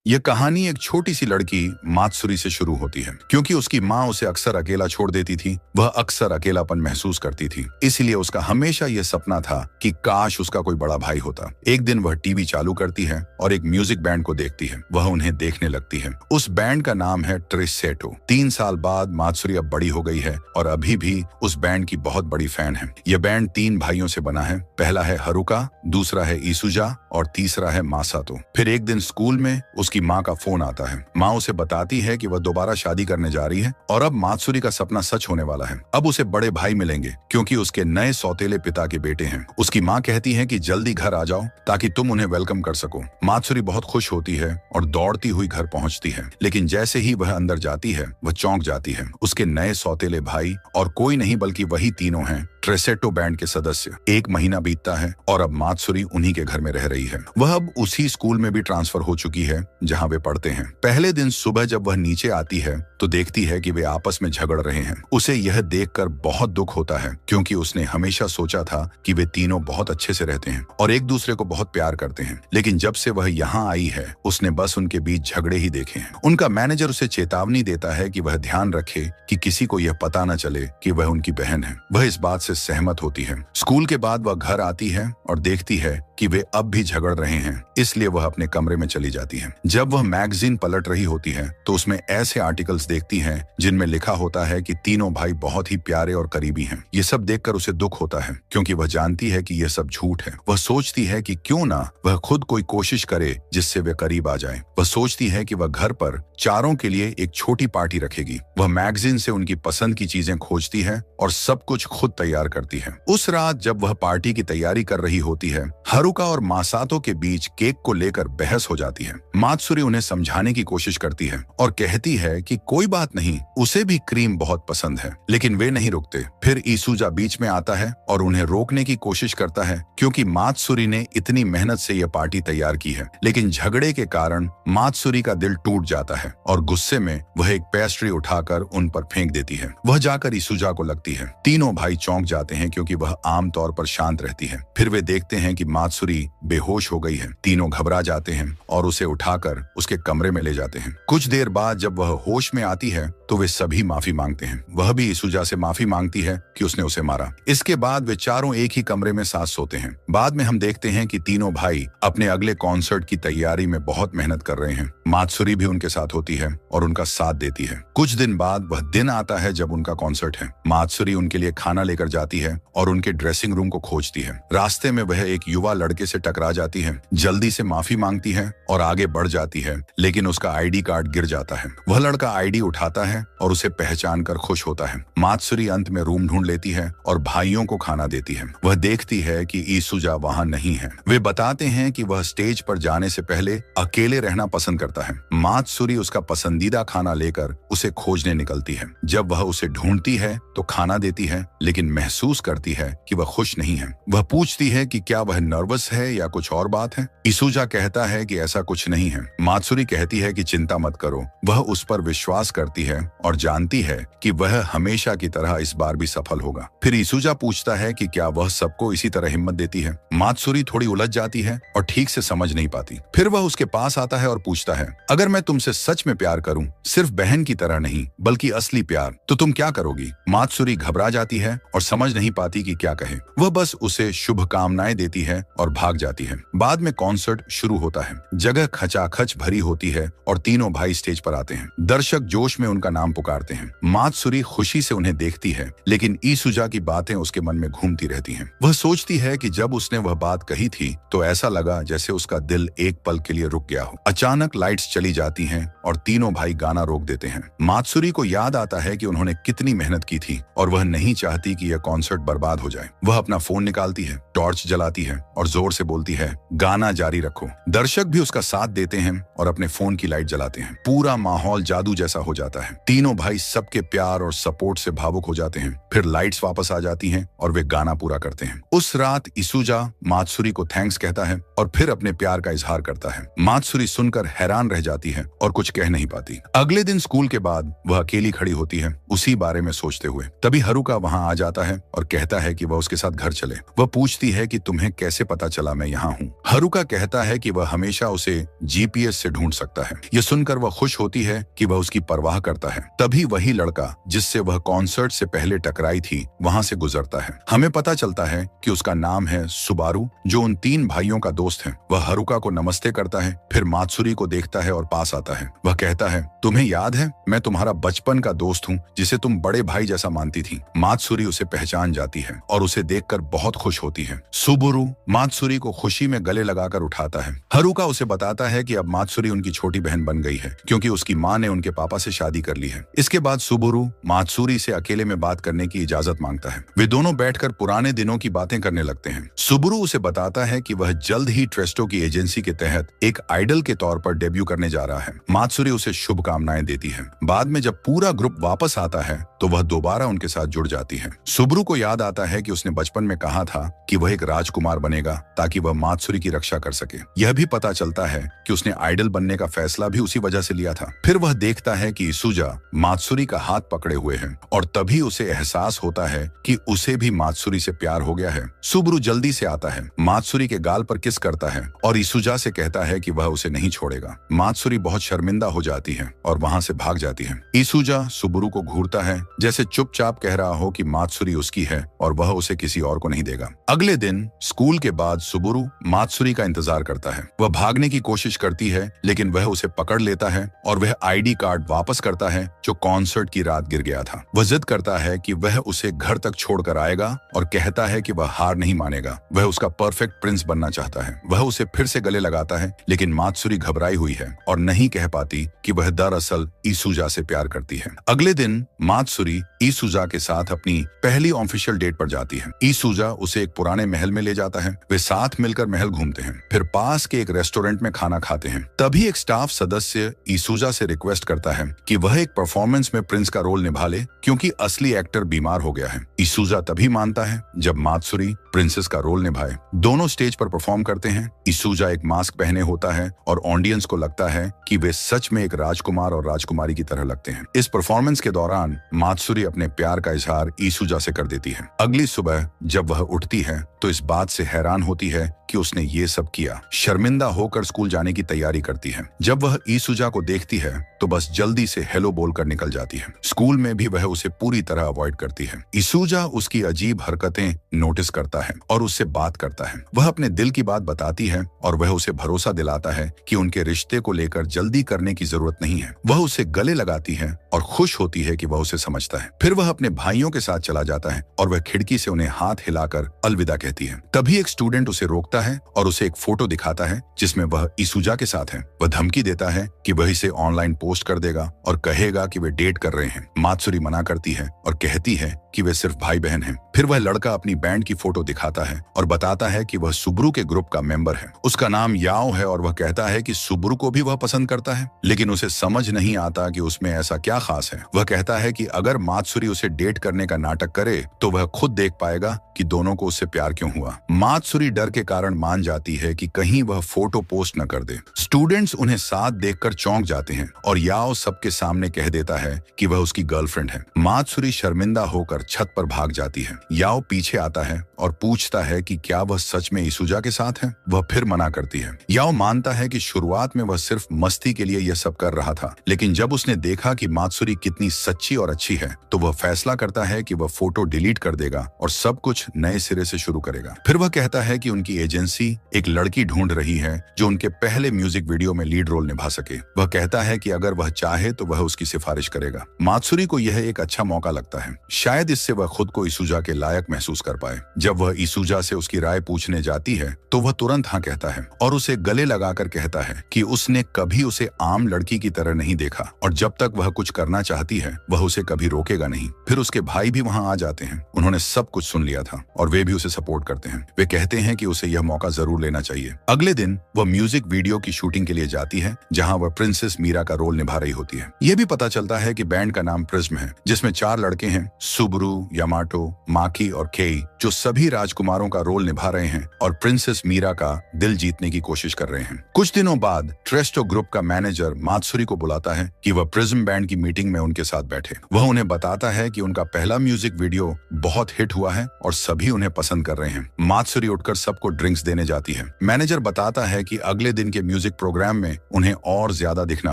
यह कहानी एक छोटी सी लड़की मात्सुरी से शुरू होती है। क्योंकि उसकी माँ उसे अक्सर अकेला छोड़ देती थी, वह अक्सर अकेलापन महसूस करती थी। इसलिए उसका हमेशा यह सपना था कि काश उसका कोई बड़ा भाई होता। एक दिन वह टीवी चालू करती है और एक म्यूजिक बैंड को देखती है। वह उन्हें देखने लगती है। उस बैंड का नाम है ट्रिसेटो। 3 साल बाद मात्सुरी अब बड़ी हो गई है और अभी भी उस बैंड की बहुत बड़ी फैन है। यह बैंड 3 भाइयों से बना है। पहला है हरुका, दूसरा है ईसुजा और तीसरा है मासातो। फिर एक दिन स्कूल में उसकी माँ का फोन आता है। माँ उसे बताती है कि वह दोबारा शादी करने जा रही है और अब मात्सुरी का सपना सच होने वाला है। अब उसे बड़े भाई मिलेंगे क्योंकि उसके नए सौतेले पिता के बेटे हैं। उसकी माँ कहती है कि जल्दी घर आ जाओ ताकि तुम उन्हें वेलकम कर सको। मात्सुरी बहुत खुश होती है और दौड़ती हुई घर पहुंचती है। लेकिन जैसे ही वह अंदर जाती है वह चौंक जाती है। उसके नए सौतेले भाई और कोई नहीं बल्कि वही तीनों हैं, ट्रिसेटो बैंड के सदस्य। 1 महीना बीतता है और अब मात्सुरी उन्हीं के घर में रह रही है। वह अब उसी स्कूल में भी ट्रांसफर हो चुकी है जहां वे पढ़ते हैं। पहले दिन सुबह जब वह नीचे आती है तो देखती है कि वे आपस में झगड़ रहे हैं। उसे यह देखकर बहुत दुख होता है क्योंकि उसने हमेशा सोचा था कि वे तीनों बहुत अच्छे से रहते हैं और एक दूसरे को बहुत प्यार करते हैं। लेकिन जब से वह यहाँ आई है उसने बस उनके बीच झगड़े ही देखे हैं। उनका मैनेजर उसे चेतावनी देता है कि वह ध्यान रखे कि किसी को यह पता न चले कि वह उनकी बहन है। वह इस बात से सहमत होती है। स्कूल के बाद वह घर आती है और देखती है कि वे अब भी झगड़ रहे हैं। इसलिए वह अपने कमरे में चली जाती है। जब वह मैगजीन पलट रही होती है तो उसमें ऐसे आर्टिकल्स देखती है जिनमें लिखा होता है कि तीनों भाई बहुत ही प्यारे और करीबी हैं। ये सब देखकर उसे दुख होता है क्योंकि वह जानती है कि यह सब झूठ है। वह सोचती है कि क्यों ना वह खुद कोई कोशिश करे जिससे वे करीब आ जाए। वह सोचती है कि वह घर पर चारों के लिए एक छोटी पार्टी रखेगी। वह मैगजीन से उनकी पसंद की चीजें खोजती है और सब कुछ खुद तैयार करती है। उस रात जब वह पार्टी की तैयारी कर रही होती है, हरुका और मासातो के बीच केक को लेकर बहस हो जाती है। मात्सुरी उन्हें समझाने की कोशिश करती है और कहती है कि कोई बात नहीं, उसे भी क्रीम बहुत पसंद है। लेकिन वे नहीं रुकते। फिर ईसुजा बीच में आता है और उन्हें रोकने की कोशिश करता है क्योंकि मात्सुरी ने इतनी मेहनत से यह पार्टी तैयार की है। लेकिन झगड़े के कारण मात्सुरी का दिल टूट जाता है और गुस्से में वह एक पेस्ट्री उठाकर उन पर फेंक देती है। वह जाकर ईसुजा को लगती है। तीनों भाई चौंक जाते हैं क्योंकि वह आमतौर पर शांत रहती है। फिर वे देखते हैं कि मात्सुरी बेहोश हो गई है। तीनों घबरा जाते हैं और उसे उठाकर उसके कमरे में ले जाते हैं। कुछ देर बाद जब वह होश में आती है तो वे सभी माफी मांगते हैं। वह भी ईसुजा से माफी मांगती है कि उसने उसे मारा। इसके बाद वे चारों एक ही कमरे में साथ सोते हैं। बाद में हम देखते हैं कि तीनों भाई अपने अगले कॉन्सर्ट की तैयारी में बहुत मेहनत कर रहे हैं। मात्सुरी भी उनके साथ होती है और उनका साथ देती है। कुछ दिन बाद वह दिन आता है जब उनका कॉन्सर्ट है। मात्सुरी उनके लिए खाना लेकर जाती है और उनके ड्रेसिंग रूम को खोजती है। रास्ते में वह एक युवा लड़के से टकरा जाती है, जल्दी से माफी मांगती है और आगे बढ़ जाती है। लेकिन उसका आईडी कार्ड गिर जाता है। वह लड़का आईडी उठाता है और उसे पहचान कर खुश होता है। मात्सुरी अंत में रूम ढूंढ लेती है और भाइयों को खाना देती है। वह देखती है कि ईसुजा वहां नहीं है। वे बताते हैं कि वह स्टेज पर जाने से पहले अकेले रहना पसंद करता है। मात्सुरी उसका पसंदीदा खाना लेकर उसे खोजने निकलती है। जब वह उसे ढूंढती है तो खाना देती है लेकिन महसूस करती है कि वह खुश नहीं है। वह पूछती है कि क्या वह नर्वस है या कुछ और बात है। ईसुजा कहता है कि ऐसा कुछ नहीं है। मात्सुरी कहती है कि चिंता मत करो। वह उस पर विश्वास करती है और जानती है कि वह हमेशा की तरह इस बार भी सफल होगा। फिर ईसुजा पूछता है कि क्या वह सबको इसी तरह हिम्मत देती है। मात्सुरी थोड़ी उलझ जाती है और ठीक से समझ नहीं पाती। फिर वह उसके पास आता है और पूछता है, अगर मैं तुमसे सच में प्यार करूं, सिर्फ बहन की तरह नहीं बल्कि असली प्यार, तो तुम क्या करोगी। मात्सुरी घबरा जाती है और समझ नहीं पाती कि क्या कहे। वह बस उसे शुभकामनाएं देती है और भाग जाती है। बाद में कॉन्सर्ट शुरू होता है। जगह खचाखच भरी होती है और तीनों भाई स्टेज पर आते हैं। दर्शक जोश में उनका नाम पुकारते हैं। मात्सुरी खुशी से उन्हें देखती है लेकिन ईसुजा की बातें उसके मन में घूमती रहती हैं। वह सोचती है कि जब उसने वह बात कही थी तो ऐसा लगा जैसे उसका दिल एक पल के लिए रुक गया हो। अचानक लाइट्स चली जाती हैं और तीनों भाई गाना रोक देते हैं। मात्सुरी को याद आता है कि उन्होंने कितनी मेहनत की थी और वह नहीं चाहती कि यह कॉन्सर्ट बर्बाद हो जाए। वह अपना फोन निकालती है, टॉर्च जलाती है और जोर से बोलती है, गाना जारी रखो। दर्शक भी उसका साथ देते हैं और अपने फोन की लाइट जलाते हैं। पूरा माहौल जादू जैसा हो जाता है। तीनों भाई सबके प्यार और सपोर्ट से भावुक हो जाते हैं। फिर लाइट्स वापस आ जाती हैं और वे गाना पूरा करते हैं। उस रात इसुजा मात्सुरी को थैंक्स कहता है और फिर अपने प्यार का इजहार करता है। मात्सुरी सुनकर हैरान रह जाती है और कुछ कह नहीं पाती। अगले दिन स्कूल के बाद वह अकेली खड़ी होती है, उसी बारे में सोचते हुए। तभी हारुका वहां आ जाता है और कहता है कि वह उसके साथ घर चले। वह पूछती है कि तुम्हें कैसे पता चला मैं यहाँ हूँ। हारुका कहता है कि वह हमेशा उसे जीपीएस से ढूंढ सकता है। यह सुनकर वह खुश होती है कि वह उसकी परवाह करता है। तभी वही लड़का जिससे वह कॉन्सर्ट से पहले टकराई थी वहां से गुजरता है। हमें पता चलता है कि उसका नाम है सुबारू, जो उन 3 भाइयों का दोस्त है। वह हारुका को नमस्ते करता है, फिर मात्सुरी को देखता है और पास आता है। वह कहता है, तुम्हें याद है, मैं तुम्हारा बचपन का दोस्त हूँ जिसे तुम बड़े भाई जैसा मानती थी। मात्सुरी उसे पहचान जाती है और उसे देखकर बहुत खुश होती है। सुबारू मात्सुरी को खुशी में गले लगाकर उठाता है। हारुका उसे बताता है कि अब मात्सुरी उनकी छोटी बहन बन गई है, क्योंकि उसकी माँ ने उनके पापा से शादी कर ली है। इसके बाद सुबारू मात्सुरी से अकेले में बात करने की इजाजत मांगता है। वे दोनों बैठकर पुराने दिनों की बातें करने लगते हैं। सुबारू उसे बताता है कि वह जल्द ही ट्रेस्टो की एजेंसी के तहत एक आइडल के तौर पर डेब्यू करने जा रहा है। मात्सुरी उसे शुभकामनाएं देती है। बाद में जब पूरा ग्रुप वापस आता है तो वह दोबारा उनके साथ जुड़ जाती है। सुबारू को याद आता है कि उसने बचपन में कहा था कि वह एक राजकुमार बनेगा ताकि वह मात्सुरी की रक्षा कर सके। यह भी पता चलता है कि उसने आइडल बनने का फैसला भी उसी वजह से लिया था। फिर वह देखता है कि इसुजा मात्सुरी का हाथ पकड़े हुए है और तभी उसे एहसास होता है कि उसे भी मात्सुरी से प्यार हो गया है। सुबारू जल्दी से आता है, मात्सुरी के गाल पर किस करता है और इसुजा से कहता है कि वह उसे नहीं छोड़ेगा। मात्सुरी बहुत शर्मिंदा हो जाती है और वहां से भाग जाती है। इसुजा सुबारू को घूरता है, जैसे चुपचाप कह रहा हो कि मात्सुरी उसकी है और वह उसे किसी और को नहीं देगा। अगले दिन स्कूल के बाद सुबारू मात्सुरी का इंतजार करता है। वह भागने की कोशिश करती है लेकिन वह उसे पकड़ लेता है और वह आईडी कार्ड वापस करता है जो कॉन्सर्ट की रात गिर गया था। वह जिद करता है कि वह उसे घर तक छोड़कर आएगा और कहता है कि वह हार नहीं मानेगा। वह उसका परफेक्ट प्रिंस बनना चाहता है। वह उसे फिर से गले लगाता है लेकिन मात्सुरी घबराई हुई है और नहीं कह पाती कि वह दरअसल इसुजा से प्यार करती है। अगले दिन मात्सुरी इसुजा के साथ अपनी पहली ऑफिशियल डेट पर जाती है। इसुजा उसे एक पुराने महल में ले जाता है। वे साथ मिलकर महल घूमते हैं, फिर पास के एक रेस्टोरेंट में खाना खाते हैं। तभी एक स्टाफ सदस्य इसुजा से रिक्वेस्ट करता है कि वह एक परफॉर्मेंस में प्रिंस का रोल निभा ले क्योंकि असली एक्टर बीमार हो गया है। इसुजा तभी मानता है जब मात्सुरी प्रिंसेस का रोल निभाए। दोनों स्टेज पर परफॉर्म करते हैं। इसुजा एक मास्क पहने होता है और ऑडियंस को लगता है कि वे सच में एक राजकुमार और राजकुमारी की तरह लगते हैं। इस परफॉर्मेंस के दौरान मात्सुरी अपने प्यार का इजहार इसुजा से कर देती है। अगली सुबह जब वह उठती है तो इस बात से हैरान होती है कि उसने ये सब किया। शर्मिंदा होकर स्कूल जाने की तैयारी करती है। जब वह इसुजा को देखती है तो बस जल्दी से हेलो बोलकर निकल जाती है। स्कूल में भी वह उसे पूरी तरह अवॉइड करती है। इसुजा उसकी अजीब हरकतें नोटिस करता है और उससे बात करता है। वह अपने दिल की बात बताती है और वह उसे भरोसा दिलाता है कि उनके रिश्ते को लेकर जल्दी करने की जरूरत नहीं है। वह उसे गले लगाती है और खुश होती है कि वह उसे समझता है। फिर वह अपने भाइयों के साथ चला जाता है और वह खिड़की से उन्हें हाथ हिलाकर अलविदा कहती है। तभी एक स्टूडेंट उसे रोकता है और उसे एक फोटो दिखाता है जिसमें वह इसुजा के साथ है। वह धमकी देता है कि वह इसे ऑनलाइन पोस्ट कर देगा और कहेगा कि वे डेट कर रहे हैं। मात्सुरी मना करती है और कहती है कि वे सिर्फ भाई बहन हैं। फिर वह लड़का अपनी बैंड की फोटो दिखाता है और बताता है कि वह सुबारू के ग्रुप का मेंबर है। उसका नाम याओ है और वह कहता है कि सुबारू को भी वह पसंद करता है, लेकिन उसे समझ नहीं आता कि उसमें ऐसा क्या खास है। वह कहता है कि अगर मात्सुरी उसे डेट करने का नाटक करे तो वह खुद देख पाएगा कि दोनों को उससे प्यार क्यों हुआ। मात्सुरी डर के कारण मान जाती है कि कहीं वह फोटो पोस्ट न कर दे। स्टूडेंट्स उन्हें साथ देखकर चौंक जाते हैं और याओ सबके सामने कह देता है कि वह उसकी गर्लफ्रेंड है। मात्सुरी शर्मिंदा होकर छत पर भाग जाती है। याओ पीछे आता है और पूछता है कि क्या वह सच में इसुजा के साथ है। वह फिर मना करती है। याओ मानता है कि शुरुआत में वह सिर्फ मस्ती के लिए यह सब कर रहा था, लेकिन जब उसने देखा कि मात्सुरी कितनी सच्ची और अच्छी है तो वह फैसला करता है कि वह फोटो डिलीट कर देगा और सब कुछ नए सिरे से शुरू करेगा। फिर वह कहता है कि उनकी एजेंसी एक लड़की ढूंढ रही है जो उनके पहले म्यूजिक वीडियो में लीड रोल निभा सके। वह कहता है कि अगर वह चाहे तो वह उसकी सिफारिश करेगा। मात्सुरी को यह एक अच्छा मौका लगता है, शायद इससे वह खुद को इसुजा के लायक महसूस कर पाए। जब वह इसुजा से उसकी राय पूछने जाती है तो वह तुरंत हाँ कहता है और उसे गले लगाकर कहता है कि उसने कभी उसे आम लड़की की तरह नहीं देखा और जब तक वह कुछ करना चाहती है वह उसे कभी रोकेगा नहीं। फिर उसके भाई भी वहां आ जाते हैं। उन्होंने सब कुछ सुन लिया था और वे भी उसे सपोर्ट करते हैं। वे कहते हैं कि उसे यह मौका जरूर लेना चाहिए। अगले दिन वह म्यूजिक वीडियो की शूटिंग के लिए जाती है जहां वह प्रिंसेस मीरा का रोल निभा रही होती है। यह भी पता चलता है कि बैंड का नाम प्रिज्म है जिसमें 4 लड़के हैं, सुबारू, सातोरू, यामाटो, माकी और केई, जो सभी राजकुमारों का रोल निभा रहे हैं और प्रिंसेस मीरा का दिल जीतने की कोशिश कर रहे हैं। कुछ दिनों बाद ट्रेस्टो ग्रुप का मैनेजर मात्सुरी को बुलाता है कि वह प्रिज्म बैंड की मीटिंग में उनके साथ बैठे। वह उन्हें बताता है कि उनका पहला म्यूजिक वीडियो बहुत हिट हुआ है और सभी उन्हें पसंद कर रहे हैं। मात्सुरी उठकर सबको ड्रिंक्स देने जाती है। मैनेजर बताता है कि अगले दिन के म्यूजिक प्रोग्राम में उन्हें और ज्यादा दिखना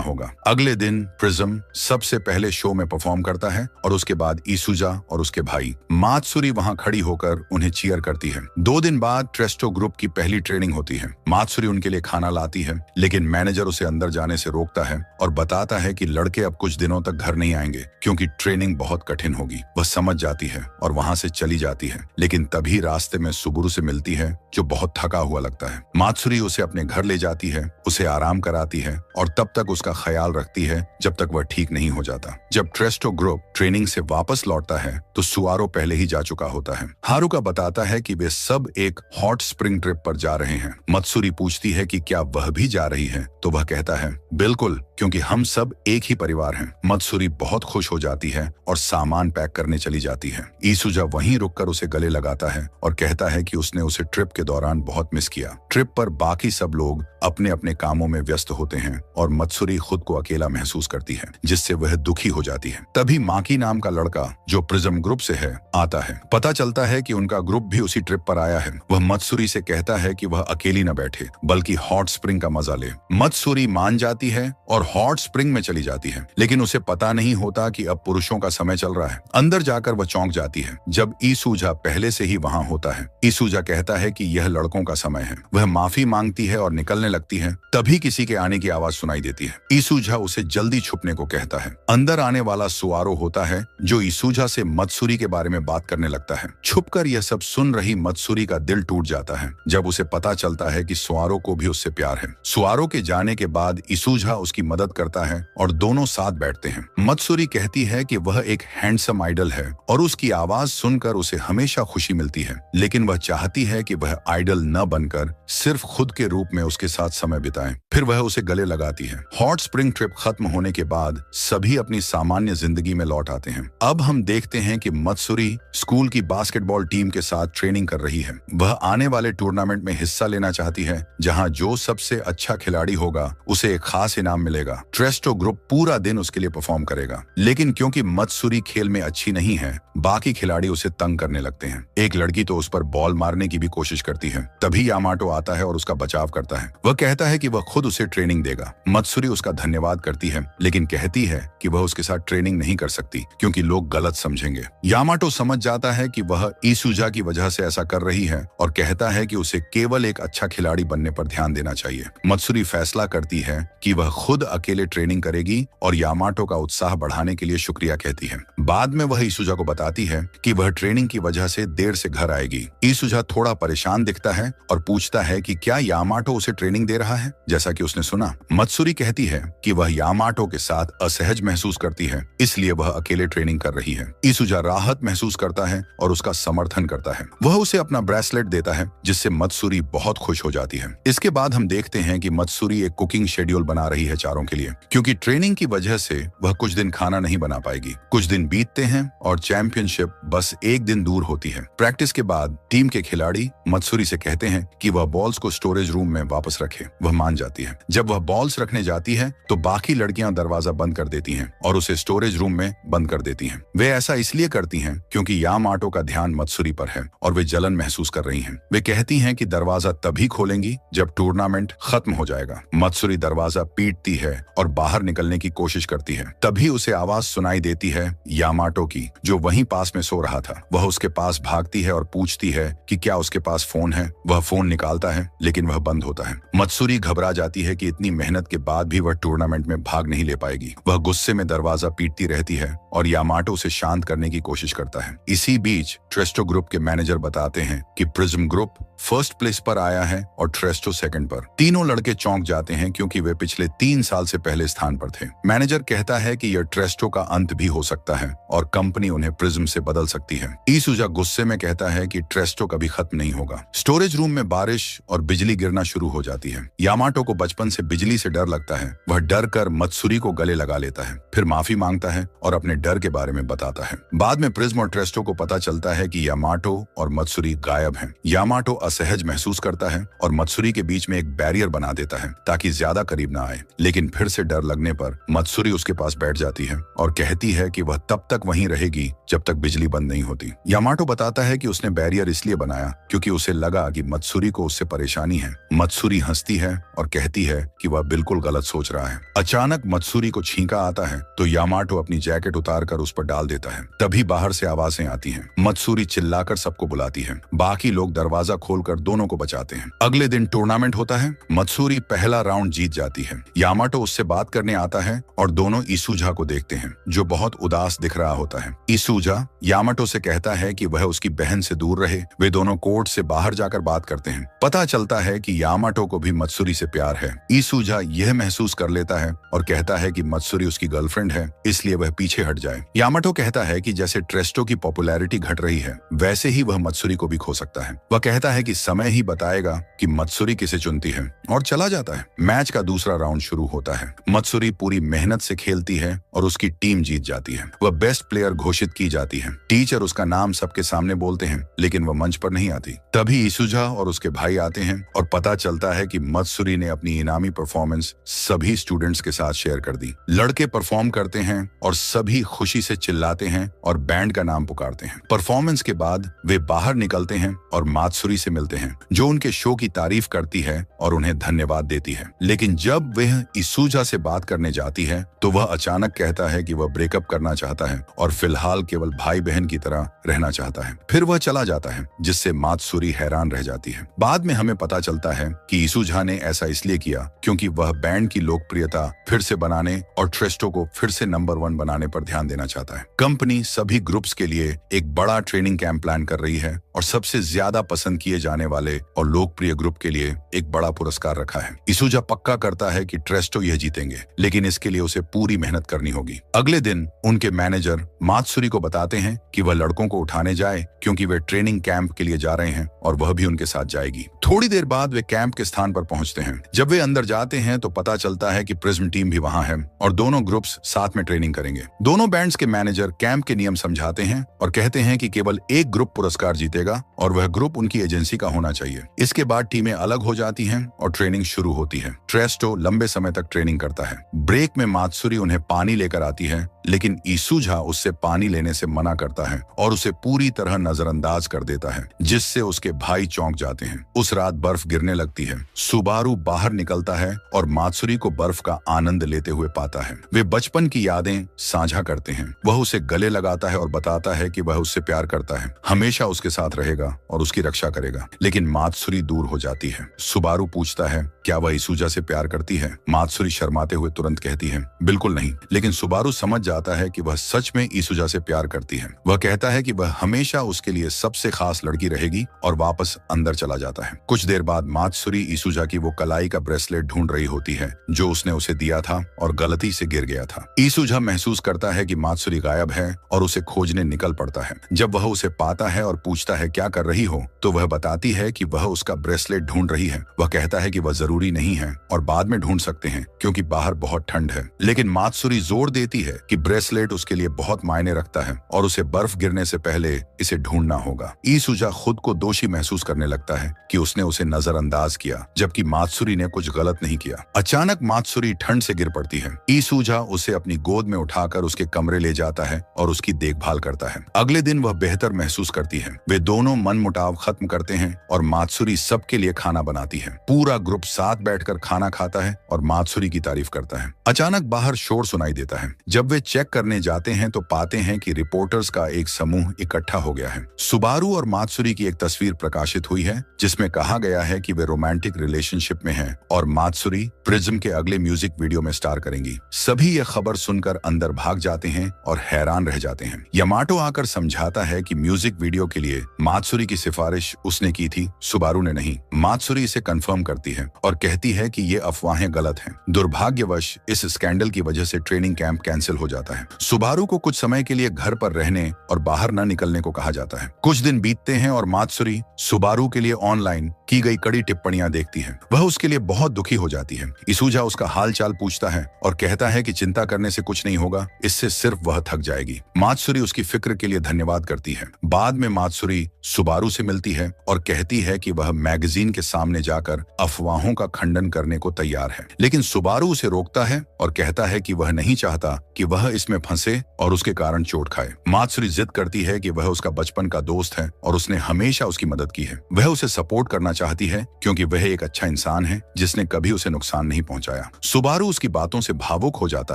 होगा। अगले दिन प्रिज्म सबसे पहले शो में परफॉर्म करता है और उसके बाद ईसुजा और उसके भाई। मात्सुरी वहां खड़ी होकर उन्हें चीयर करती है। 2 दिन बाद ट्रेस्टो ग्रुप की पहली ट्रेनिंग होती है। मात्सुरी उनके लिए खाना लाती है, लेकिन मैनेजर उसे अंदर जाने से रोकता है और बताता है कि लड़के अब कुछ दिनों तक घर नहीं आएंगे क्योंकि ट्रेनिंग बहुत कठिन होगी। वह समझ जाती है और वहां से चली जाती है, लेकिन तभी रास्ते में सुबुरु से मिलती है जो बहुत थका हुआ लगता है। मात्सुरी उसे अपने घर ले जाती है, उसे आराम कराती है और तब तक उसका ख्याल रखती है जब तक वह ठीक नहीं हो जाता। जब ट्रेस्टो ग्रुप ट्रेनिंग से वापस लौटता है तो सुआरो पहले ही जा चुका होता है। हारुका बताता है कि वे सब एक हॉट स्प्रिंग ट्रिप पर जा रहे हैं। मत्सुरी पूछती है कि क्या वह भी जा रही है, तो वह कहता है बिल्कुल, क्योंकि हम सब एक ही परिवार हैं। मत्सुरी बहुत खुश हो जाती है और सामान पैक करने चली जाती है। ईसुजा वहीं रुककर उसे गले लगाता है और कहता है कि उसने उसे ट्रिप के दौरान बहुत मिस किया। ट्रिप पर बाकी सब लोग अपने अपने कामों में व्यस्त होते हैं और मत्सुरी खुद को अकेला महसूस करती है, जिससे वह दुखी हो जाती है। तभी माकी नाम का लड़का, जो प्रिज्म ग्रुप से है, आता है। पता चलता है कि उनका ग्रुप भी उसी ट्रिप पर आया है। वह मत्सुरी से कहता है कि वह अकेली न बैठे बल्कि हॉट स्प्रिंग का मजा ले। मत्सुरी मान जाती है और हॉट स्प्रिंग में चली जाती है, लेकिन उसे पता नहीं होता कि अब पुरुषों का समय चल रहा है। अंदर जाकर वह चौंक जाती है जब ईसुजा पहले से ही वहां होता है। ईसुजा कहता है कि यह लड़कों का समय है। वह माफी मांगती है और निकलने लगती है। तभी किसी के आने की आवाज सुनाई देती है। ईसुजा उसे जल्दी छुपने को कहता है। अंदर आने वाला सुआरो होता है, जो ईसुजा से मत्सुरी के बारे में बात करने लगता है। छुपकर यह सब सुन रही मत्सुरी का दिल टूट जाता है जब उसे पता चलता है कि सुआरो को भी उससे प्यार है। सुआरो के जाने के बाद ईसुजा उसकी मदद करता है और दोनों साथ बैठते हैं। मत्सुरी कहती है कि वह एक हैंडसम आइडल है और उसकी आवाज सुनकर उसे हमेशा खुशी मिलती है, लेकिन वह चाहती है कि वह आइडल न बनकर सिर्फ खुद के रूप में उसके साथ समय बिताए। फिर वह उसे गले लगाती है। हॉट स्प्रिंग ट्रिप खत्म होने के बाद सभी अपनी सामान्य जिंदगी में लौट आते हैं। अब हम देखते हैं कि मत्सुरी स्कूल की बास्केटबॉल टीम के साथ ट्रेनिंग कर रही है। वह आने वाले टूर्नामेंट में हिस्सा लेना चाहती है, जहां जो सबसे अच्छा खिलाड़ी होगा उसे एक खास इनाम मिलेगा। ट्रेस्टो ग्रुप पूरा दिन उसके लिए परफॉर्म करेगा, लेकिन क्योंकि मत्सुरी खेल में अच्छी नहीं है, बाकी खिलाड़ी उसे तंग करने लगते हैं। एक लड़की तो उस पर बॉल मारने की भी कोशिश करती है। तभी यामाटो आता है और उसका बचाव करता है। वह कहता है कि वह खुद उसे ट्रेनिंग देगा। मत्सुरी उसका धन्यवाद करती है, लेकिन कहती है कि वह उसके साथ ट्रेनिंग नहीं कर सकती क्योंकि लोग गलत समझेंगे। यामाटो समझ जाता है कि वह ईसुजा की वजह से ऐसा कर रही है और कहता है कि उसे केवल एक अच्छा खिलाड़ी बनने पर ध्यान देना चाहिए। मत्सुरी फैसला करती है कि वह खुद अकेले ट्रेनिंग करेगी और यामाटो का उत्साह बढ़ाने के लिए शुक्रिया कहती है। बाद में वह ईसुजा को बताती है कि वह ट्रेनिंग की वजह से देर से घर आएगी। ईसुजा थोड़ा परेशान दिखता है और पूछता है कि क्या यामाटो उसे ट्रेनिंग दे रहा है, जैसा कि उसने सुना। मत्सुरी कहती है कि वह यामाटो के साथ असहज महसूस करती है, इसलिए वह अकेले ट्रेनिंग कर रही है। ईसुजा राहत महसूस करता है और उसका समर्थन करता है। वह उसे अपना ब्रेसलेट देता है, जिससे मत्सुरी बहुत खुश हो जाती है। इसके बाद हम देखते हैं कि मत्सुरी एक कुकिंग शेड्यूल बना रही है चारों के लिए, क्योंकि ट्रेनिंग की वजह से वह कुछ दिन खाना नहीं बना पाएगी। कुछ दिन बीतते हैं और चैंपियनशिप बस एक दिन दूर होती है। प्रैक्टिस के बाद टीम के खिलाड़ी मत्सुरी से कहते हैं कि वह बॉल्स को स्टोरेज रूम में वापस रखे। वह मान जाती है। जब वह बॉल्स रखने जाती है तो बाकी लड़कियां दरवाजा बंद कर देती हैं और उसे स्टोरेज रूम में बंद कर देती हैं। वे ऐसा इसलिए करती हैं क्योंकि यामाटो का ध्यान मत्सुरी पर है और वे जलन महसूस कर रही हैं। वे कहती हैं कि दरवाजा तभी खोलेंगी जब टूर्नामेंट खत्म हो जाएगा। मत्सुरी दरवाजा पीटती है और बाहर निकलने की कोशिश करती है। तभी उसे आवाज सुनाई देती है यामाटो की, जो वहीं पास में सो रहा था। वह उसके पास भागती है और पूछती है कि क्या उसके पास फोन है। वह फोन निकालता है, लेकिन वह बंद होता है। मत्सुरी घबरा जाती है कि इतनी मेहनत के बाद भी वह टूर्नामेंट में भाग नहीं ले पाएगी। वह गुस्से में दरवाजा पीटती रहती है और यामाटो उसे शांत करने की कोशिश करता है। इसी बीच ट्रेस्टो ग्रुप के मैनेजर बताते हैं कि प्रिज्म ग्रुप फर्स्ट प्लेस पर आया है और ट्रेस्टो सेकंड पर। तीनों लड़के चौंक जाते हैं क्योंकि वे पिछले 3 साल से पहले स्थान पर थे। मैनेजर कहता है कि यह ट्रेस्टो का अंत भी हो सकता है और कंपनी उन्हें प्रिज्म से बदल सकती है। ईसुजा गुस्से में कहता है कि ट्रेस्टो कभी खत्म नहीं होगा। स्टोरेज रूम में बारिश और बिजली गिरना शुरू हो जाती है। यामाटो को बचपन से बिजली से डर लगता है। वह डर कर मत्सुरी को गले लगा लेता है, फिर माफी मांगता है और अपने डर के बारे में बताता है। बाद में प्रिज्म और ट्रेस्टो को पता चलता है कि यामाटो और मत्सुरी गायब हैं। यामाटो असहज महसूस करता है और मत्सुरी के बीच में एक बैरियर बना देता है ताकि ज्यादा करीब ना आए। लेकिन फिर से डर लगने पर मत्सुरी उसके पास बैठ जाती है और कहती है कि वह तब तक वहीं रहेगी जब तक बिजली बंद नहीं होती। यामाटो बताता है कि उसने बैरियर इसलिए बनाया क्योंकि उसे लगा कि मत्सुरी को उससे परेशानी है। मत्सुरी हंसती है और कहती है कि वह बिल्कुल गलत सोच रहा है। अचानक मत्सुरी को छींका आता है तो यामाटो अपनी जैकेट उतारकर उस पर डाल देता है। तभी बाहर से आवाजें आती हैं। मत्सुरी चिल्लाकर सबको बुलाती है। बाकी लोग दरवाजा खोलकर दोनों को बचाते हैं। अगले दिन टूर्नामेंट होता है। मत्सुरी पहला राउंड जीत जाती है। यामाटो उससे बात करने आता है और दोनों इसुजा को देखते हैं जो बहुत उदास दिख रहा होता है। इसुजा यामाटो से कहता है कि वह उसकी बहन से दूर रहे। वे दोनों कोर्ट से बाहर जाकर बात करते हैं। पता चलता है कि यामाटो को भी मत्सुरी से प्यार है। इसुजा यह महसूस कर लेता है और कहता है कि मत्सुरी उसकी गर्लफ्रेंड है, इसलिए वह पीछे हट जाए। यामाटो कहता है कि जैसे ट्रेस्टो की पॉपुलैरिटी घट रही है वैसे ही वह मत्सुरी को भी खो सकता है। वह कहता है कि समय ही बताएगा कि मत्सुरी किसे चुनती है और चला जाता है। मैच का दूसरा राउंड शुरू होता है। मत्सुरी पूरी मेहनत से खेलती है और उसकी टीम जीत जाती है। वह बेस्ट प्लेयर घोषित की जाती है। टीचर उसका नाम सबके सामने बोलते हैं लेकिन वह मंच पर नहीं आती। तभी इसुजा और उसके भाई आते हैं और पता चलता है कि मत्सुरी ने अपनी इनामी परफॉर्मेंस सभी स्टूडेंट्स के साथ शेयर कर दी। लड़के परफॉर्म करते हैं और सभी खुशी से चिल्लाते हैं और बैंड का नाम पुकारते हैं। परफॉर्मेंस के बाद वे बाहर निकलते हैं और मात्सुरी से मिलते हैं जो उनके शो की तारीफ करती है और उन्हें धन्यवाद देती है। लेकिन जब वह इसुजा से बात करने जाती है तो वह अचानक कहता है कि वह ब्रेकअप करना चाहता है और फिलहाल केवल भाई बहन की तरह रहना चाहता है। फिर वह चला जाता है जिससे मात्सुरी हैरान रह जाती है। बाद में हमें पता चलता है कि इसुजा ने ऐसा इसलिए किया क्योंकि वह बैंड की लोकप्रियता फिर से बनाने और ट्रेस्टो को फिर से नंबर 1 बनाने पर ध्यान देना चाहता है। कंपनी सभी ग्रुप्स के लिए एक बड़ा ट्रेनिंग कैंप प्लान कर रही है और सबसे ज्यादा पसंद किए जाने वाले और लोकप्रिय ग्रुप के लिए एक बड़ा पुरस्कार रखा है। इसुजा पक्का करता है कि ट्रेस्टो यह जीतेंगे, लेकिन इसके लिए उसे पूरी मेहनत करनी होगी। अगले दिन उनके मैनेजर मात्सुरी को बताते हैं कि वह लड़कों को उठाने जाए क्योंकि वे ट्रेनिंग कैंप के लिए जा रहे हैं और वह भी उनके साथ जाएगी। थोड़ी देर बाद वे कैंप के स्थान पर पहुंचते हैं। जब वे अंदर जाते हैं तो पता चलता है कि प्रिज्म टीम भी वहां है और दोनों ग्रुप्स साथ में ट्रेनिंग करेंगे। दोनों बैंड्स के मैनेजर कैंप के नियम समझाते हैं और कहते हैं कि केवल एक ग्रुप पुरस्कार जीतेगा और वह ग्रुप उनकी एजेंसी का होना चाहिए। इसके बाद टीमें अलग हो जाती हैं और ट्रेनिंग शुरू होती है। ट्रेस्टो लंबे समय तक ट्रेनिंग करता है। ब्रेक में मात्सुरी उन्हें पानी लेकर आती है लेकिन इसुजा उससे पानी लेने से मना करता है और उसे पूरी तरह नजरअंदाज कर देता है जिससे उसके भाई चौंक जाते हैं। उस रात बर्फ गिरने लगती है। सुबारू बाहर निकलता है और मात्सुरी को बर्फ का आनंद लेते हुए पाता है। वे बचपन की यादें साझा करते हैं। वह उसे गले लगाता है और बताता है कि वह उससे प्यार करता है, हमेशा उसके साथ रहेगा और उसकी रक्षा करेगा। लेकिन मात्सुरी दूर हो जाती है। सुबारू पूछता है क्या वह इसुजा से प्यार करती है। मात्सुरी शर्माते हुए तुरंत कहती है बिल्कुल नहीं। लेकिन सुबारू समझ जाता है कि वह सच में इसुजा से प्यार करती है। वह कहता है कि वह हमेशा उसके लिए सबसे खास लड़की रहेगी और वापस अंदर चला जाता है। कुछ देर बाद मात्सुरी इसुजा की वो कलाई का ब्रेसलेट ढूंढ रही होती है जो उसने उसे दिया था और गलती से गिर गया था। इसुजा महसूस करता है कि मात्सुरी गायब है और उसे खोजने निकल पड़ता है। जब वह उसे पाता है और पूछता है क्या कर रही हो तो वह बताती है कि वह उसका ब्रेसलेट ढूंढ रही है। वह कहता है कि वह जरूरी नहीं है और बाद में ढूंढ सकते हैं क्योंकि बाहर बहुत ठंड है। लेकिन मात्सुरी जोर देती है कि ब्रेसलेट उसके लिए बहुत मायने रखता है और उसे बर्फ गिरने से पहले इसे ढूंढना होगा। इसुजा खुद को दोषी महसूस करने लगता है कि उसने उसे नजरअंदाज किया जबकि मात्सुरी ने कुछ गलत नहीं किया। अचानक मात्सुरी ठंड से गिर पड़ती है। इसुजा उसे अपनी गोद में उठाकर उसके कमरे ले जाता है और उसकी देखभाल करता है। अगले दिन वह बेहतर महसूस करती है। वे दोनों मनमुटाव खत्म करते हैं और मात्सुरी सबके लिए खाना बनाती है। पूरा ग्रुप साथ बैठकर खाना खाता है और मात्सुरी की तारीफ करता है। अचानक बाहर शोर सुनाई देता है। जब वे चेक करने जाते हैं तो पाते हैं कि रिपोर्टर्स का एक समूह इकट्ठा हो गया है। सुबारू और मात्सुरी की एक तस्वीर प्रकाशित हुई है जिसमें कहा गया है कि वे रोमांटिक रिलेशनशिप में हैं और मात्सुरी प्रिज्म के अगले म्यूजिक वीडियो में स्टार करेंगी। सभी यह खबर सुनकर अंदर भाग जाते हैं और हैरान रह जाते हैं। यामाटो आकर समझाता है कि म्यूजिक वीडियो के लिए मात्सुरी की सिफारिश उसने की थी, सुबारू ने नहीं। मात्सुरी इसे कंफर्म करती है और कहती है कि ये अफवाहें गलत हैं। दुर्भाग्यवश इस स्कैंडल की वजह से ट्रेनिंग कैंप कैंसिल हो जाता है। जाता है। सुबारू को कुछ समय के लिए घर पर रहने और बाहर न निकलने को कहा जाता है। कुछ दिन बीतते हैं और मात्सुरी सुबारू के लिए ऑनलाइन की गई कड़ी टिप्पणियां देखती है। वह उसके लिए बहुत दुखी हो जाती है। इसुजा उसका हाल चाल पूछता है और कहता है कि चिंता करने से कुछ नहीं होगा, इससे सिर्फ वह थक जाएगी। मात्सुरी उसकी फिक्र के लिए धन्यवाद करती है। बाद में मात्सुरी सुबारू से मिलती है और कहती है कि वह मैगजीन के सामने जाकर अफवाहों का खंडन करने को तैयार है, लेकिन सुबारू उसे रोकता है और कहता है कि वह नहीं चाहता कि वह इसमें फंसे और उसके कारण चोट खाए। मात्सुरी जिद करती है कि वह उसका बचपन का दोस्त है और उसने हमेशा उसकी मदद की है। वह उसे सपोर्ट करना चाहती है क्योंकि वह एक अच्छा इंसान है जिसने कभी उसे नुकसान नहीं पहुंचाया। सुबारू उसकी बातों से भावुक हो जाता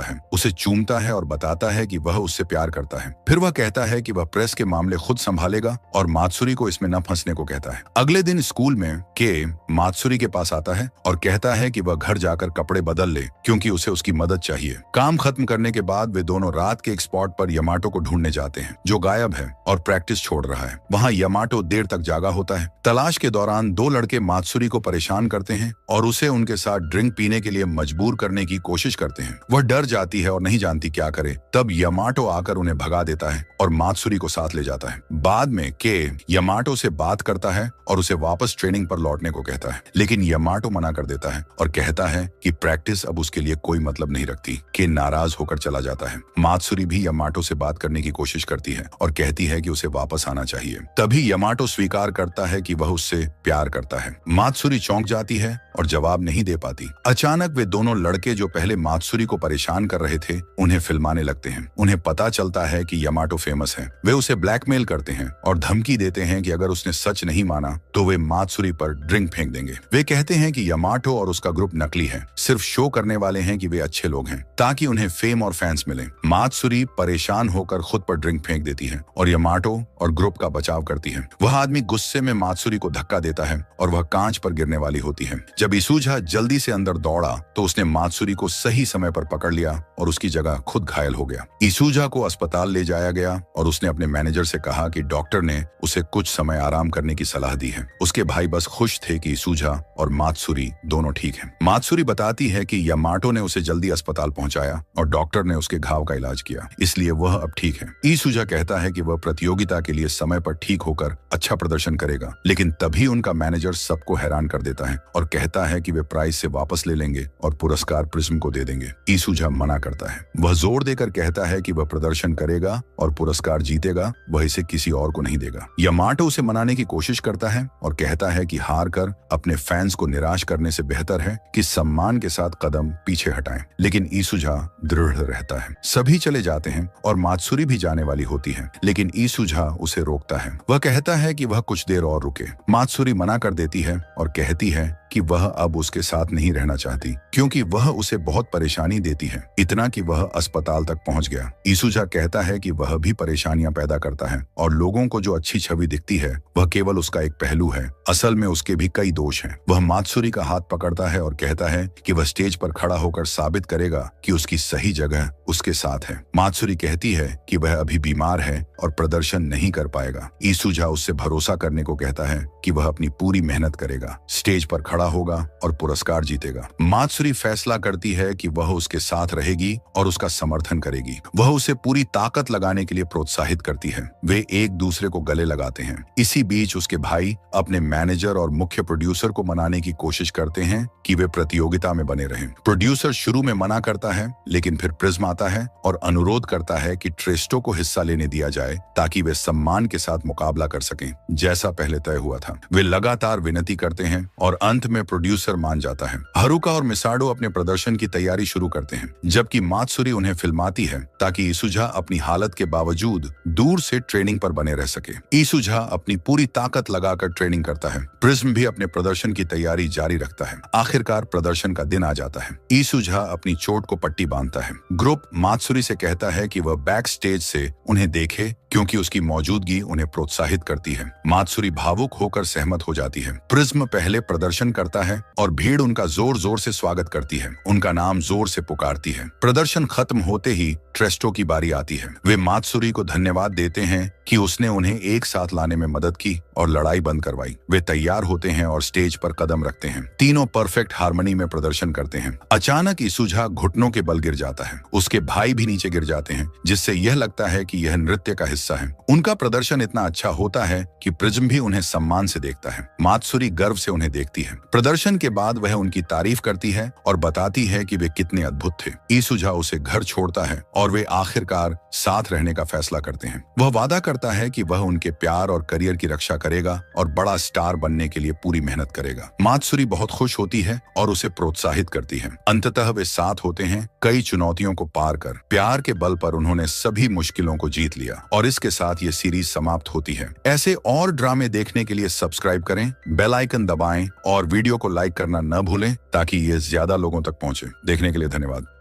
है, उसे चूमता है और बताता है कि वह उससे प्यार करता है। फिर वह कहता है कि वह प्रेस के मामले खुद संभालेगा और मात्सुरी को इसमें न फंसने को कहता है। अगले दिन स्कूल में के मात्सुरी के पास आता है और कहता है कि वह घर जाकर कपड़े बदल ले क्योंकि उसे उसकी मदद चाहिए। काम खत्म करने के बाद वे दोनों रात के एक स्पॉट पर यमाटो को ढूंढने जाते हैं जो गायब है और प्रैक्टिस छोड़ रहा है। वहां यमाटो देर तक जागा होता है। तलाश के दौरान दो लड़के मात्सुरी को परेशान करते हैं और उसे उनके साथ ड्रिंक पीने के लिए मजबूर करने की कोशिश करते हैं। वह डर जाती है और नहीं जानती क्या करे। तब यमाटो आकर उन्हें भगा देता है और मात्सुरी को साथ ले जाता है। बाद में के यमाटो से बात करता है और उसे वापस ट्रेनिंग पर लौटने को कहता है, लेकिन यमाटो मना कर देता है और कहता है कि प्रैक्टिस अब उसके लिए कोई मतलब नहीं रखती। के नाराज होकर चला जाता है। मात्सुरी भी यमाटो से बात करने की कोशिश करती है और कहती है कि उसे वापस आना चाहिए। तभी यमाटो स्वीकार करता है कि वह उससे प्यार करता है। मात्सुरी चौंक जाती है और जवाब नहीं दे पाती। अचानक वे दोनों लड़के जो पहले मात्सुरी को परेशान कर रहे थे उन्हें फिल्माने लगते हैं। उन्हें पता चलता है कि यमाटो फेमस है। वे उसे ब्लैकमेल करते हैं और धमकी देते हैं कि अगर उसने सच नहीं माना तो वे मात्सुरी पर ड्रिंक फेंक देंगे। वे कहते हैं कि यमाटो और उसका ग्रुप नकली है, सिर्फ शो करने वाले हैं कि वे अच्छे लोग हैं ताकि उन्हें फेम और फैंस मिले। मात्सुरी परेशान होकर खुद पर ड्रिंक फेंक देती है और यमाटो और ग्रुप का बचाव करती है। वह आदमी गुस्से में मात्सुरी को धक्का देता है और वह कांच पर गिरने वाली होती है। जब इसुजा जल्दी से अंदर दौड़ा तो उसने मात्सुरी को सही समय पर पकड़ लिया और उसकी जगह खुद घायल हो गया। इसुजा को अस्पताल ले जाया गया और उसने अपने मैनेजर से कहा कि डॉक्टर ने उसे कुछ समय आराम करने की सलाह दी है। उसके भाई बस खुश थे कि इसुजा और मात्सुरी दोनों ठीक हैं। मात्सुरी बताती है कि यमाटो ने उसे जल्दी अस्पताल पहुंचाया और डॉक्टर ने उसके घाव का इलाज किया, इसलिए वह अब ठीक है। इसुजा कहता है कि वह प्रतियोगिता के लिए समय पर ठीक होकर अच्छा प्रदर्शन करेगा, लेकिन तभी उनका मैनेजर सबको हैरान कर देता है और कहता है कि वे प्राइज से वापस ले लेंगे और पुरस्कार प्रिज्म को दे देंगे। इसुजा मना करता है। वह जोर देकर कहता है कि वह प्रदर्शन करेगा और पुरस्कार जीतेगा, वह इसे किसी और को नहीं देगा। यमाटो उसे मनाने की कोशिश करता है और कहता है कि हार कर अपने फैंस को निराश करने से बेहतर है कि सम्मान के साथ कदम पीछे हटाएं, लेकिन इसुजा दृढ़ रहता है। सभी चले जाते हैं और मात्सुरी भी जाने वाली होती है, लेकिन इसुजा उसे रोकता है। वह कहता है कि वह कुछ देर और रुके। मात्सुरी मना कर देती है और कहती है कि वह अब उसके साथ नहीं रहना चाहती क्योंकि वह उसे बहुत परेशानी देती है, इतना कि वह अस्पताल तक पहुंच गया। इसुजा कहता है कि वह भी परेशानियां पैदा करता है और लोगों को जो अच्छी छवि दिखती है वह केवल उसका एक पहलू है, असल में उसके भी कई दोष हैं। वह मात्सुरी का हाथ पकड़ता है और कहता है कि वह स्टेज पर खड़ा होकर साबित करेगा कि उसकी सही जगह उसके साथ है। मात्सुरी कहती है कि वह अभी बीमार है और प्रदर्शन नहीं कर पाएगा। इसुजा उससे भरोसा करने को कहता है कि वह अपनी पूरी मेहनत करेगा, स्टेज पर खड़ा होगा और पुरस्कार जीतेगा। मात्सुरी फैसला करती है कि वह उसके साथ रहेगी और उसका समर्थन करेगी। वह उसे पूरी ताकत लगाने के लिए प्रोत्साहित करती है। वे एक दूसरे को गले लगाते हैं। इसी बीच उसके भाई अपने मैनेजर और मुख्य प्रोड्यूसर को मनाने की कोशिश करते हैं कि वे प्रतियोगिता में बने रहें। प्रोड्यूसर शुरू में मना करता है, लेकिन फिर प्रिज्म आता है और अनुरोध करता है कि ट्रेस्टो को हिस्सा लेने दिया जाए ताकि वे सम्मान के साथ मुकाबला कर सकें, जैसा पहले तय हुआ था। वे लगातार विनती करते हैं और अंत में प्रोड्यूसर मान जाता है। हारुका और मिसाडो अपने प्रदर्शन की तैयारी शुरू करते हैं, जबकि मात्सुरी उन्हें फिल्माती है ताकि इसुजा अपनी हालत के बावजूद दूर से ट्रेनिंग पर बने रह सके। इसुजा अपनी पूरी ताकत लगाकर ट्रेनिंग करता है। प्रिज्म भी अपने प्रदर्शन की तैयारी जारी रखता है। आखिरकार प्रदर्शन का दिन आ जाता है। इसुजा अपनी चोट को पट्टी बांधता है। ग्रुप मात्सुरी से कहता है कि वह बैक स्टेज से उन्हें देखे क्योंकि उसकी मौजूदगी उन्हें प्रोत्साहित करती है। मात्सुरी भावुक होकर सहमत हो जाती है। प्रिज्म पहले प्रदर्शन करता है और भीड़ उनका जोर जोर से स्वागत करती है, उनका नाम जोर से पुकारती है। प्रदर्शन खत्म होते ही ट्रेस्टो की बारी आती है। वे मात्सुरी को धन्यवाद देते हैं कि उसने उन्हें एक साथ लाने में मदद की और लड़ाई बंद करवाई। वे तैयार होते हैं और स्टेज पर कदम रखते हैं। तीनों परफेक्ट हार्मनी में प्रदर्शन करते हैं। अचानक इसुजा घुटनों के बल गिर जाता है। उसके उसके भाई भी नीचे गिर जाते हैं, जिससे यह लगता है कि यह नृत्य का हिस्सा है। उनका प्रदर्शन इतना अच्छा होता है कि प्रिज्म भी उन्हें सम्मान से देखता है। मात्सुरी गर्व से उन्हें देखती है। प्रदर्शन के बाद वह उनकी तारीफ करती है और बताती है कि वे कितने अद्भुत थे। ईसुझा उसे घर छोड़ता है और वे आखिरकार साथ रहने का फैसला करते हैं। वह वादा करता है कि वह उनके प्यार और करियर की रक्षा करेगा और बड़ा स्टार बनने के लिए पूरी मेहनत करेगा। मात्सुरी बहुत खुश होती है और उसे प्रोत्साहित करती है। अंततः वे साथ होते हैं, कई चुनौतियों को पार कर। प्यार के बल पर उन्होंने सभी मुश्किलों को जीत लिया और इसके साथ ये सीरीज समाप्त होती है। ऐसे और ड्रामे देखने के लिए सब्सक्राइब करें, बेल आइकन दबाएं और वीडियो को लाइक करना न भूलें ताकि ये ज्यादा लोगों तक पहुंचे। देखने के लिए धन्यवाद।